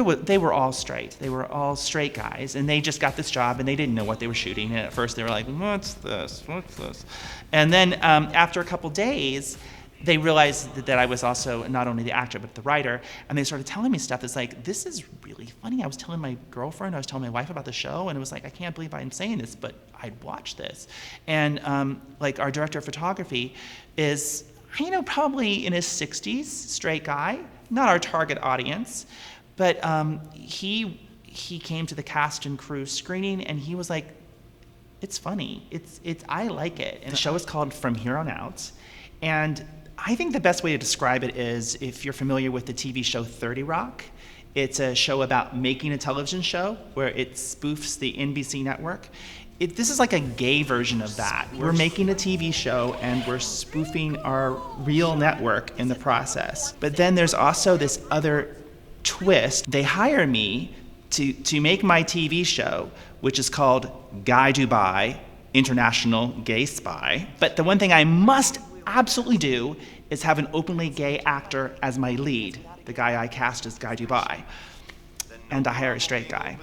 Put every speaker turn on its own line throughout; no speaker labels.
crew, they were all straight. They were all straight guys, and they just got this job, and they didn't know what they were shooting. And at first, they were like, "What's this? What's this?" And then after a couple days, they realized that I was also not only the actor but the writer, and they started telling me stuff that's like, "This is really funny." I was telling my girlfriend, I was telling my wife about the show, and it was like, I can't believe I'm saying this, but I'd watch this. And like our director of photography is, probably in his 60s, straight guy, not our target audience, but he came to the cast and crew screening, and he was like, "It's funny. I like it." And the show is called From Here On Out, and I think the best way to describe it is if you're familiar with the TV show 30 Rock. It's a show about making a television show where it spoofs the NBC network. This is like a gay version of that. We're making a TV show and we're spoofing our real network in the process. But then there's also this other twist. They hire me to make my TV show, which is called Guy Dubai, International Gay Spy. But the one thing I must absolutely do is have an openly gay actor as my lead. The guy I cast is Guy Dubai. And I hire a straight guy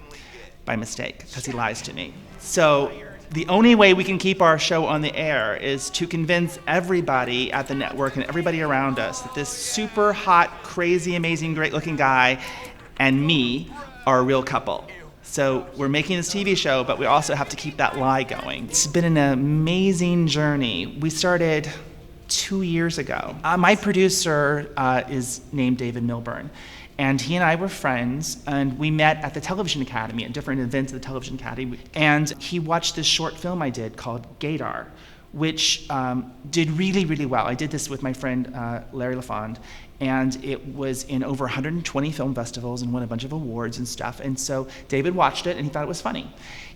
by mistake because he lies to me. So the only way we can keep our show on the air is to convince everybody at the network and everybody around us that this super hot, crazy, amazing, great-looking guy and me are a real couple. So we're making this TV show, but we also have to keep that lie going. It's been an amazing journey. We started 2 years ago. My producer is named David Milburn, and he and I were friends, and we met at the Television Academy, at different events at the Television Academy, and he watched this short film I did called Gaydar, which did really, really well. I did this with my friend Larry LaFond, and it was in over 120 film festivals and won a bunch of awards and stuff, and so David watched it and he thought it was funny.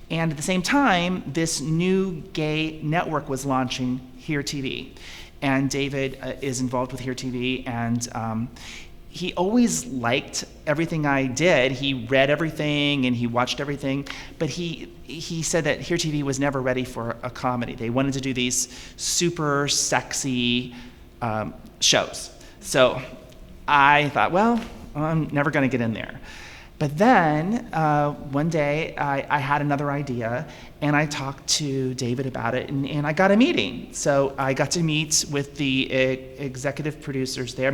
And at the same time, this new gay network was launching, Here TV. And David is involved with Here TV, and he always liked everything I did. He read everything and he watched everything, but he said that Here TV was never ready for a comedy. They wanted to do these super sexy shows. So I thought, well, I'm never going to get in there. But then one day I had another idea, and I talked to David about it, and I got a meeting. So I got to meet with the executive producers there.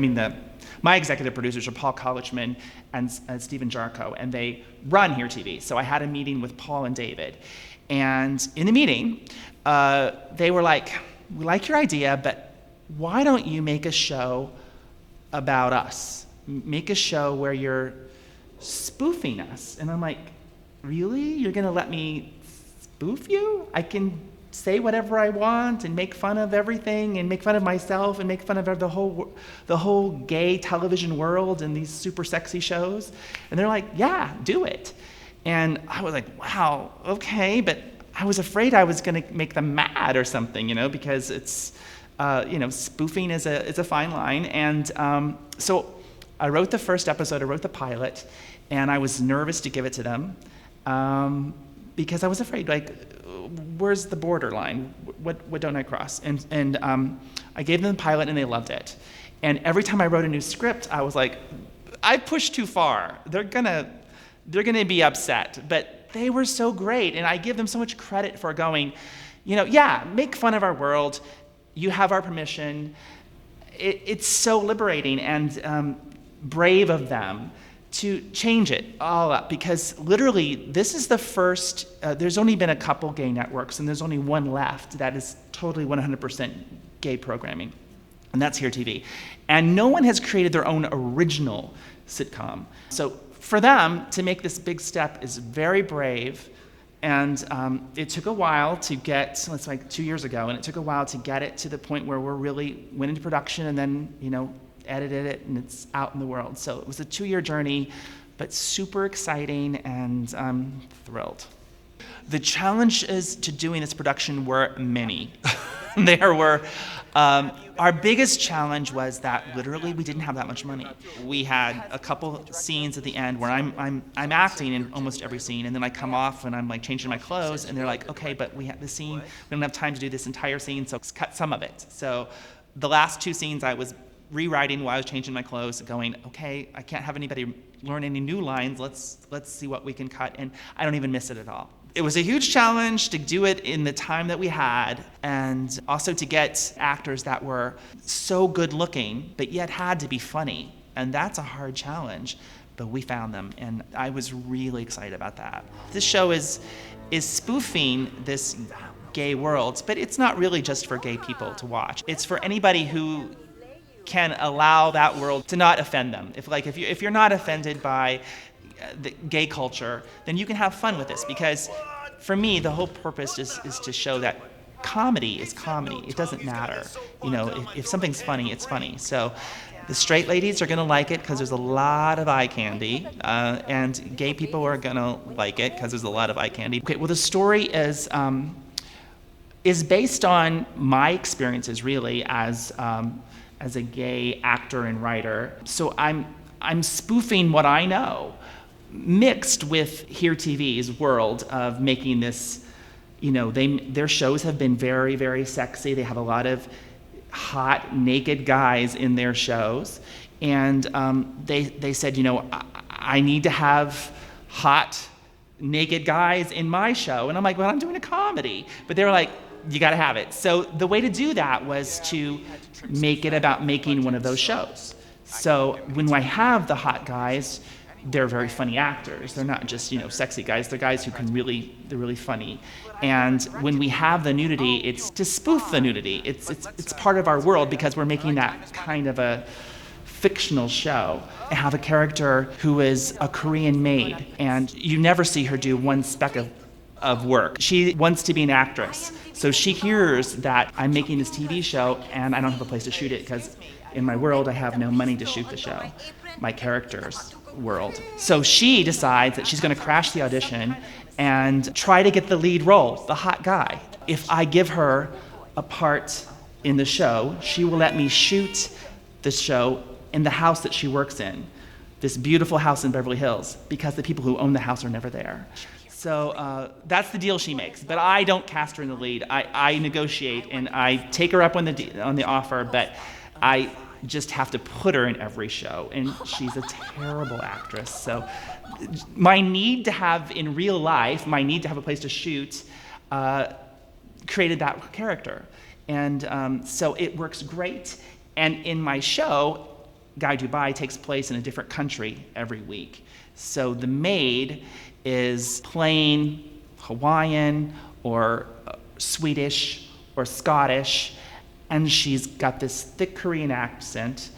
My executive producers are Paul Collichman and Stephen Jarko, and they run Here TV. So I had a meeting with Paul and David. And in the meeting, they were like, "We like your idea, but why don't you make a show about us? Make a show where you're spoofing us." And I'm like, "Really? You're gonna let me spoof you? I can say whatever I want and make fun of everything and make fun of myself and make fun of the whole gay television world and these super sexy shows?" And they're like, "Yeah, do it." And I was like, "Wow, okay," but I was afraid I was gonna make them mad or something, because it's, spoofing is a fine line. And so I wrote the first episode, I wrote the pilot, and I was nervous to give it to them because I was afraid, where's the borderline? What don't I cross? And I gave them the pilot, and they loved it. And every time I wrote a new script, I was like, I pushed too far. They're gonna be upset. But they were so great, and I give them so much credit for going, yeah, make fun of our world. You have our permission. It's so liberating and brave of them to change it all up, because literally this is the first, there's only been a couple gay networks, and there's only one left that is totally 100% gay programming, and that's Here TV. And no one has created their own original sitcom. So for them to make this big step is very brave, and it took a while to get, it's like 2 years ago, and it took a while to get it to the point where we're really went into production and then, edited it, and it's out in the world. So it was a 2-year journey, but super exciting, and I'm thrilled. The challenges to doing this production were many. There were, our biggest challenge was that literally we didn't have that much money. We had a couple scenes at the end where I'm acting in almost every scene, and then I come off and I'm like changing my clothes, and they're like, "Okay, but we have the scene, we don't have time to do this entire scene, so cut some of it." So the last 2 scenes I was rewriting while I was changing my clothes, going, okay, I can't have anybody learn any new lines. Let's see what we can cut. And I don't even miss it at all. It was a huge challenge to do it in the time that we had, and also to get actors that were so good looking, but yet had to be funny. And that's a hard challenge, but we found them, and I was really excited about that. This show is spoofing this gay world, but it's not really just for gay people to watch. It's for anybody who can allow that world to not offend them. If you're not offended by the gay culture, then you can have fun with this, because for me, the whole purpose is to show that comedy is comedy. It doesn't matter. If something's funny, it's funny. So the straight ladies are going to like it because there's a lot of eye candy, and gay people are going to like it because there's a lot of eye candy. Okay, well, the story is based on my experiences, really, as a gay actor and writer. So I'm spoofing what I know, mixed with Here TV's world of making this. Their shows have been very, very sexy. They have a lot of hot, naked guys in their shows, and they said, I need to have hot, naked guys in my show, and I'm like, well, I'm doing a comedy, but they were like, you got to have it. So the way to do that was to make it about making one of those shows. So when I have the hot guys, they're very funny actors. They're not just, sexy guys. They're guys who they're really funny. And when we have the nudity, it's to spoof the nudity. It's part of our world because we're making that kind of a fictional show. I have a character who is a Korean maid, and you never see her do one speck of work. She wants to be an actress. So she hears that I'm making this TV show and I don't have a place to shoot it because in my world I have no money to shoot the show, my character's world. So she decides that she's going to crash the audition and try to get the lead role, the hot guy. If I give her a part in the show, she will let me shoot the show in the house that she works in, this beautiful house in Beverly Hills, because the people who own the house are never there. So that's the deal she makes. But I don't cast her in the lead. I negotiate and I take her up on the offer, but I just have to put her in every show, and she's a terrible actress. So my need to have, in real life, my need to have a place to shoot created that character. And so it works great. And in my show, Guy Dubai takes place in a different country every week. So the maid is playing Hawaiian or Swedish or Scottish, and she's got this thick Korean accent,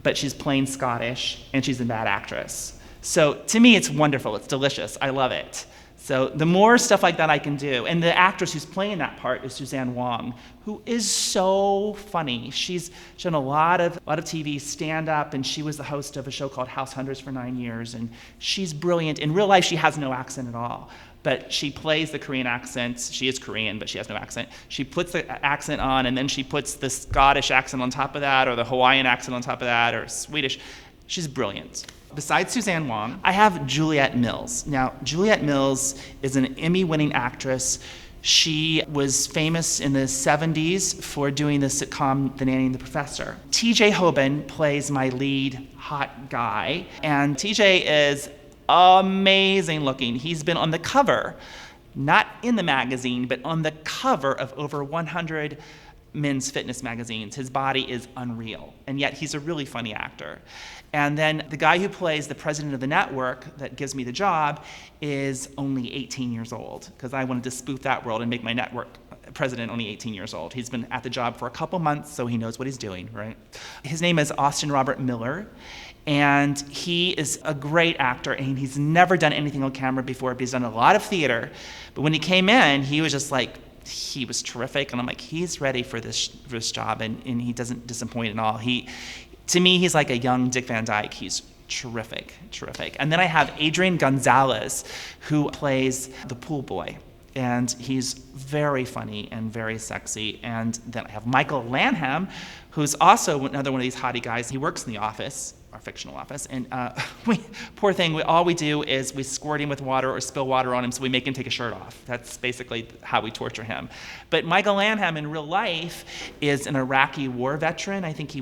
but she's playing Scottish, and she's a bad actress. So to me, it's wonderful. It's delicious. I love it. So the more stuff like that I can do, and the actress who's playing that part is Suzanne Wong, who is so funny. She's done a lot of TV stand-up, and she was the host of a show called House Hunters for 9 years, and she's brilliant. In real life, she has no accent at all, but she plays the Korean accent. She is Korean, but she has no accent. She puts the accent on, and then she puts the Scottish accent on top of that, or the Hawaiian accent on top of that, or Swedish. She's brilliant. Besides Suzanne Wong, I have Juliette Mills. Now, Juliette Mills is an Emmy-winning actress. She was famous in the 70s for doing the sitcom The Nanny and the Professor. TJ Hoban plays my lead hot guy, and TJ is amazing looking. He's been on the cover, not in the magazine, but on the cover of over 100 men's fitness magazines. His body is unreal, and yet he's a really funny actor. And then the guy who plays the president of the network that gives me the job is only 18 years old, because I wanted to spoof that world and make my network president only 18 years old. He's been at the job for a couple months, so he knows what he's doing, right? His name is Austin Robert Miller, and he is a great actor, and he's never done anything on camera before, but he's done a lot of theater. But when he came in, he was just like, he was terrific, and I'm like, he's ready for this job, and he doesn't disappoint at all. To me, he's like a young Dick Van Dyke. He's terrific. And then I have Adrian Gonzalez, who plays the pool boy, and he's very funny and very sexy. And then I have Michael Lanham, who's also another one of these hottie guys. He works in the office, our fictional office. And poor thing, all we do is we squirt him with water or spill water on him, so we make him take his shirt off. That's basically how we torture him. But Michael Lanham in real life is an Iraqi war veteran. I think he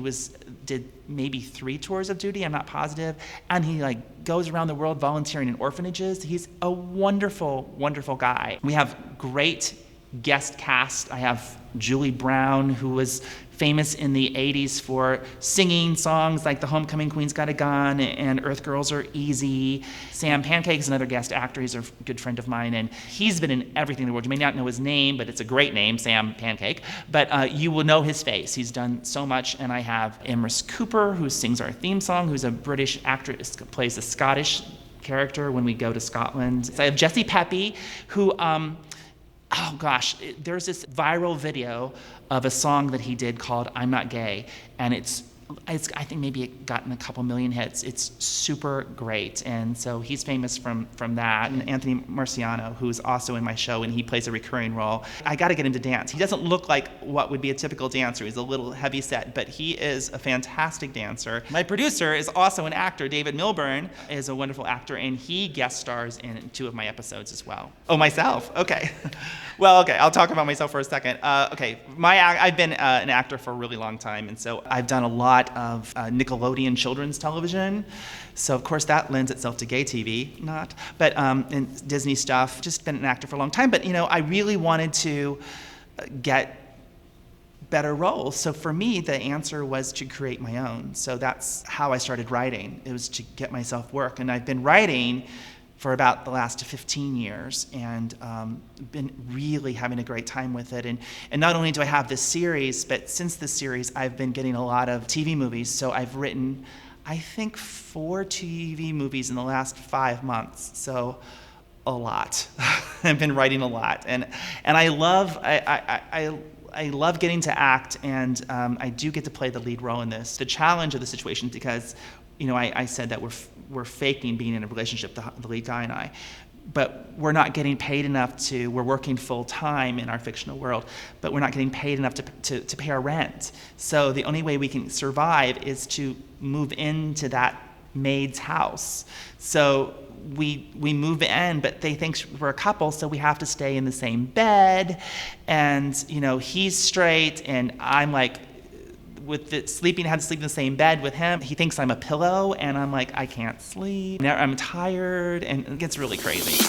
did maybe 3 tours of duty, I'm not positive. And he goes around the world volunteering in orphanages. He's a wonderful, wonderful guy. We have great guest cast. I have Julie Brown, who was famous in the 80s for singing songs like The Homecoming Queen's Got a Gun and Earth Girls Are Easy. Sam Pancake is another guest actor. He's a good friend of mine, and he's been in everything in the world. You may not know his name, but it's a great name, Sam Pancake. But you will know his face. He's done so much. And I have Emrys Cooper, who sings our theme song, who's a British actress, plays a Scottish character when we go to Scotland. So I have Jesse Peppy, who oh gosh, there's this viral video of a song that he did called I'm Not Gay, and it's I think maybe it gotten a couple million hits. It's super great, and so he's famous from that. And Anthony Marciano, who's also in my show, and he plays a recurring role. I got to get him to dance. He doesn't look like what would be a typical dancer. He's a little heavy set, but he is a fantastic dancer. My producer is also an actor. David Milburn is a wonderful actor, and he guest stars in 2 of my episodes as well. Oh, myself? Okay. Well, okay, I'll talk about myself for a second. Okay, I've been an actor for a really long time, and so I've done a lot of Nickelodeon children's television. So of course that lends itself to gay TV, not, but and Disney stuff. Just been an actor for a long time, but I really wanted to get better roles. So for me, the answer was to create my own. So that's how I started writing. It was to get myself work, and I've been writing for about the last 15 years, and been really having a great time with it. And not only do I have this series, but since this series, I've been getting a lot of TV movies. So I've written, I think, 4 TV movies in the last 5 months. So a lot. I've been writing a lot, and I love getting to act, and I do get to play the lead role in this. The challenge of the situation, because I said that we're faking being in a relationship, the lead guy and I, but we're not getting paid enough we're working full time in our fictional world, but we're not getting paid enough to pay our rent. So the only way we can survive is to move into that maid's house. So we move in, but they think we're a couple, so we have to stay in the same bed. And he's straight, and I'm like, had to sleep in the same bed with him. He thinks I'm a pillow, and I'm like, I can't sleep. I'm tired, and it gets really crazy.